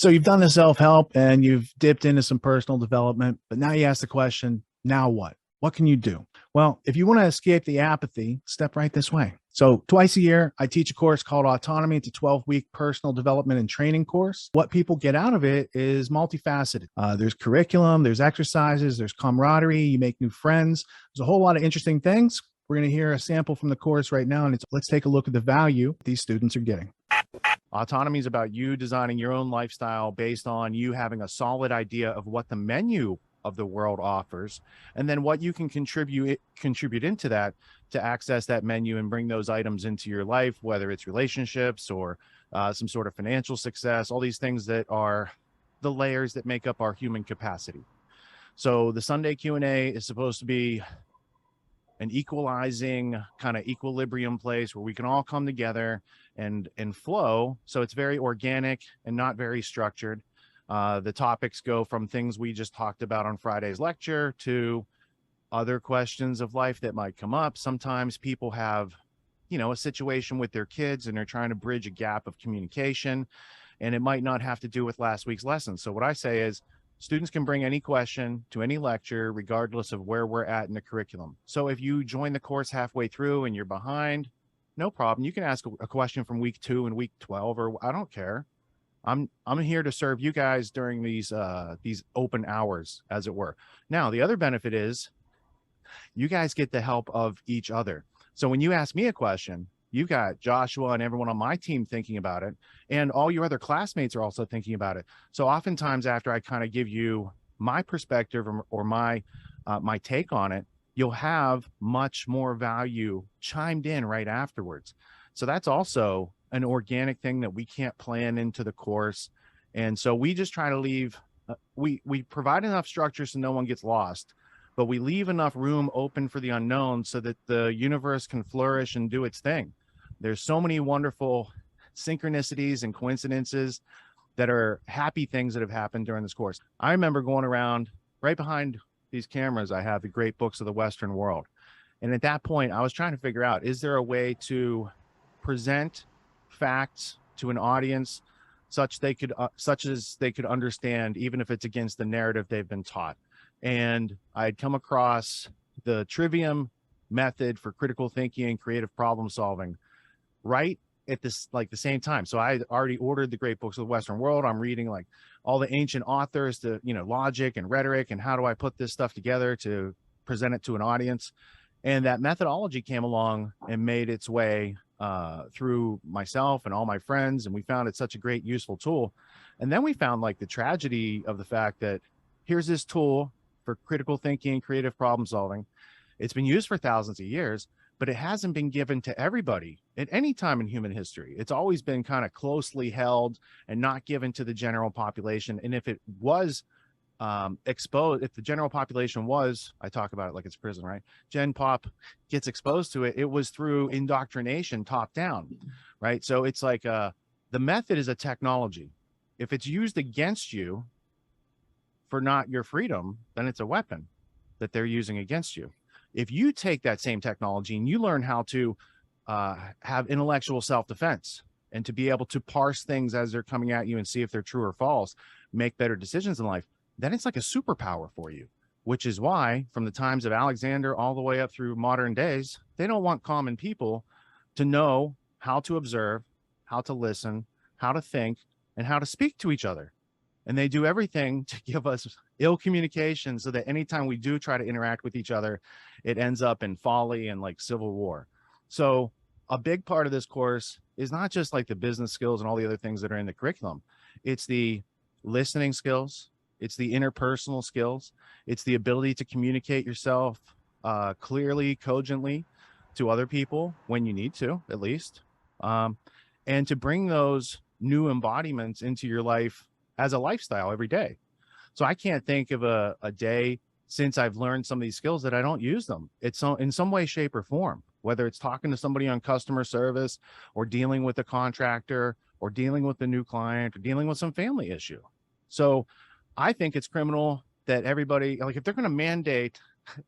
So you've done the self-help and you've dipped into some personal development, but now you ask the question, now what? What can you do? Well, if you want to escape the apathy, step right this way. So twice a year, I teach a course called Autonomy. It's a 12-week personal development and training course. What people get out of it is multifaceted. There's curriculum, there's exercises, there's camaraderie, you make new friends. There's a whole lot of interesting things. We're going to hear a sample from the course right now, and let's take a look at the value these students are getting. Autonomy is about you designing your own lifestyle based on you having a solid idea of what the menu of the world offers, and then what you can contribute into that to access that menu and bring those items into your life, whether it's relationships or some sort of financial success, all these things that are the layers that make up our human capacity. So the Sunday Q&A is supposed to be an equalizing kind of equilibrium place where we can all come together and flow. So it's very organic and not very structured. The topics go from things we just talked about on Friday's lecture to other questions of life that might come up. Sometimes people have, a situation with their kids and they're trying to bridge a gap of communication, and it might not have to do with last week's lesson. So what I say is, students can bring any question to any lecture, regardless of where we're at in the curriculum. So if you join the course halfway through and you're behind, no problem. You can ask a question from week 2 and week 12, or I don't care. I'm here to serve you guys during these open hours, as it were. Now, the other benefit is you guys get the help of each other. So when you ask me a question, you've got Joshua and everyone on my team thinking about it, and all your other classmates are also thinking about it. So oftentimes after I kind of give you my perspective or my take on it, you'll have much more value chimed in right afterwards. So that's also an organic thing that we can't plan into the course. And so we just try to leave, we provide enough structure so no one gets lost, but we leave enough room open for the unknown so that the universe can flourish and do its thing. There's so many wonderful synchronicities and coincidences that are happy things that have happened during this course. I remember going around right behind these cameras. I have the great books of the Western world. And at that point, I was trying to figure out, is there a way to present facts to an audience such as they could understand, even if it's against the narrative they've been taught? And I'd come across the Trivium method for critical thinking and creative problem solving right at this, like the same time. So I already ordered the great books of the Western world. I'm reading like all the ancient authors, to, logic and rhetoric, and how do I put this stuff together to present it to an audience? And that methodology came along and made its way through myself and all my friends. And we found it such a great, useful tool. And then we found like the tragedy of the fact that here's this tool for critical thinking, creative problem solving. It's been used for thousands of years, but it hasn't been given to everybody at any time in human history. It's always been kind of closely held and not given to the general population. And if it was exposed, if the general population was, I talk about it like it's prison, right? Gen Pop gets exposed to it. It was through indoctrination, top down, right? So it's like the method is a technology. If it's used against you for not your freedom, then it's a weapon that they're using against you. If you take that same technology and you learn how to have intellectual self-defense and to be able to parse things as they're coming at you and see if they're true or false, make better decisions in life, then it's like a superpower for you, which is why from the times of Alexander all the way up through modern days, they don't want common people to know how to observe, how to listen, how to think, and how to speak to each other. And they do everything to give us ill communication so that anytime we do try to interact with each other, it ends up in folly and like civil war. So a big part of this course is not just like the business skills and all the other things that are in the curriculum. It's the listening skills. It's the interpersonal skills. It's the ability to communicate yourself clearly, cogently to other people when you need to, at least. And to bring those new embodiments into your life as a lifestyle every day. So I can't think of a day since I've learned some of these skills that I don't use them. It's in some way, shape, or form, whether it's talking to somebody on customer service or dealing with a contractor or dealing with a new client or dealing with some family issue. So I think it's criminal that everybody, like if they're going to mandate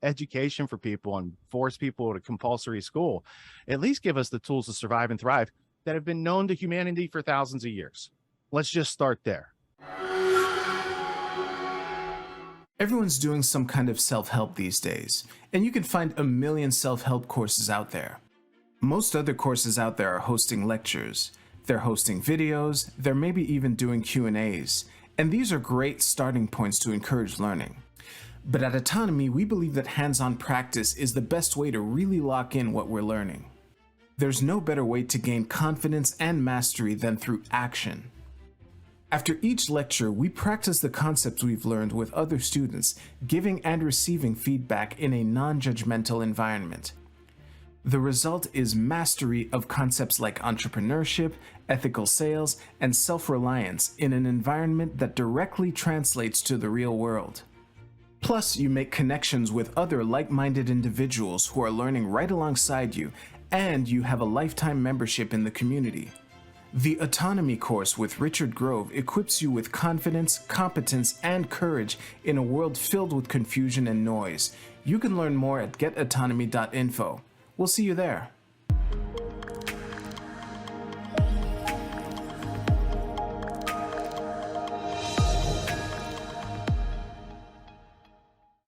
education for people and force people to compulsory school, at least give us the tools to survive and thrive that have been known to humanity for thousands of years. Let's just start there. Everyone's doing some kind of self-help these days, and you can find a million self-help courses out there. Most other courses out there are hosting lectures, they're hosting videos, they're maybe even doing Q&As, and these are great starting points to encourage learning. But at AUTONOMY, we believe that hands-on practice is the best way to really lock in what we're learning. There's no better way to gain confidence and mastery than through action. After each lecture, we practice the concepts we've learned with other students, giving and receiving feedback in a non-judgmental environment. The result is mastery of concepts like entrepreneurship, ethical sales, and self-reliance in an environment that directly translates to the real world. Plus, you make connections with other like-minded individuals who are learning right alongside you, and you have a lifetime membership in the community. The AUTONOMY course with Richard Grove equips you with confidence, competence, and courage in a world filled with confusion and noise. You can learn more at getautonomy.info. We'll see you there.